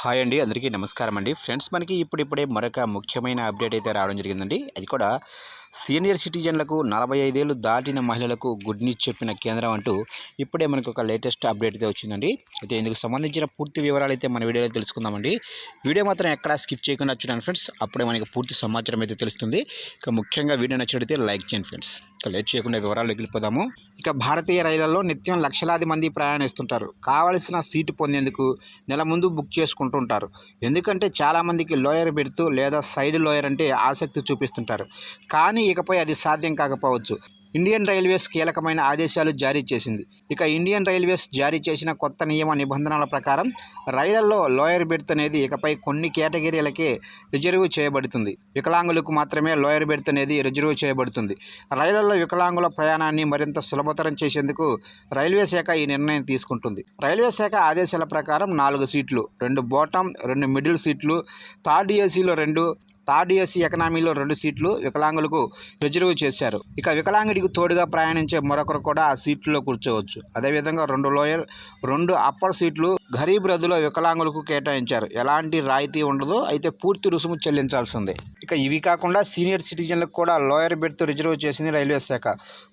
Hi అండి, అందరికీ నమస్కారం అండి. ఫ్రెండ్స్, మనకి ఇప్పుడిప్పుడే మరొక ముఖ్యమైన అప్డేట్ అయితే రావడం జరిగిందండి. అది కూడా సీనియర్ సిటిజన్లకు 45 ఏళ్ళు దాటిన మహిళలకు గుడ్ న్యూస్ చెప్పిన కేంద్రం అంటూ ఇప్పుడే మనకు ఒక లేటెస్ట్ అప్డేట్ అయితే వచ్చిందండి. అయితే ఇందుకు సంబంధించిన పూర్తి వివరాలు అయితే మన వీడియోలో తెలుసుకుందామండి. వీడియో మాత్రం ఎక్కడా స్కిప్ చేయకుండా చూడండి ఫ్రెండ్స్, అప్పుడే మనకి పూర్తి సమాచారం అయితే తెలుస్తుంది. ఇక ముఖ్యంగా వీడియో నచ్చినట్లయితే లైక్ చేయండి ఫ్రెండ్స్. ఇక లేట్ చేయకుండా వివరాలు వెళ్ళిపోదాము. ఇక భారతీయ రైళ్లలో నిత్యం లక్షలాది మంది ప్రయాణిస్తుంటారు. కావలసిన సీటు పొందేందుకు నెల ముందు బుక్ చేసుకుంటుంటారు. ఎందుకంటే చాలామందికి లోయర్ బెర్త్ లేదా సైడ్ లోయర్ అంటే ఆసక్తి చూపిస్తుంటారు. కానీ ఇకపై అది సాధ్యం కాకపోవచ్చు. ఇండియన్ రైల్వేస్ కీలకమైన ఆదేశాలు జారీ చేసింది. ఇక ఇండియన్ రైల్వేస్ జారీ చేసిన కొత్త నియమ నిబంధనల ప్రకారం రైళ్లలో లోయర్ బెర్త్ అనేది ఇకపై కొన్ని కేటగిరీలకే రిజర్వ్ చేయబడుతుంది. వికలాంగులకు మాత్రమే లోయర్ బెర్త్ అనేది రిజర్వ్ చేయబడుతుంది. రైళ్లలో వికలాంగుల ప్రయాణాన్ని మరింత సులభతరం చేసేందుకు రైల్వే శాఖ ఈ నిర్ణయం తీసుకుంటుంది. రైల్వే శాఖ ఆదేశాల ప్రకారం 4 సీట్లు, 2 బాటమ్, 2 మిడిల్ సీట్లు, థర్డ్ ఏసీలో 2, థర్డ్ ఏసీ ఎకనామీలో 2 సీట్లు వికలాంగులకు రిజర్వ్ చేశారు. ఇక వికలాంగుడికి తోడుగా ప్రయాణించే మరొకరు కూడా ఆ సీట్లో కూర్చోవచ్చు. అదేవిధంగా 2 లోయర్, 2 అప్పర్ సీట్లు గరీబ్ రథులో వికలాంగులకు కేటాయించారు. ఎలాంటి రాయితీ ఉండదు, అయితే పూర్తి రుసుము చెల్లించాల్సిందే. ఇక ఇవి కాకుండా సీనియర్ సిటిజన్లకు కూడా లోయర్ బెర్త్ రిజర్వ్ చేసింది రైల్వే శాఖ.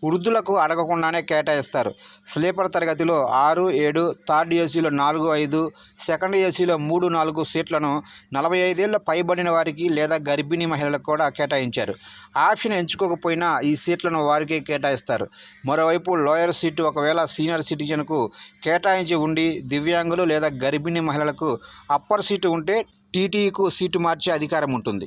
వృద్ధులకు అడగకుండానే కేటాయిస్తారు. స్లీపర్ తరగతిలో 6, 7, థర్డ్ ఏసీలో 4, 5, సెకండ్ ఏసీలో 3, 4 సీట్లను 45 ఏళ్ల పైబడిన వారికి లేదా గర్భిణీ మహిళలకు కూడా కేటాయించారు. ఆప్షన్ ఎంచుకోకపోయినా ఈ సీట్లను వారికే కేటాయిస్తారు. మరోవైపు లోయర్ సీటు ఒకవేళ సీనియర్ సిటిజన్కు కేటాయించి ఉండి దివ్యాంగులు లేదా గర్భిణీ మహిళలకు అప్పర్ సీటు ఉంటే టీటీఈకు సీటు మార్చే అధికారం ఉంటుంది.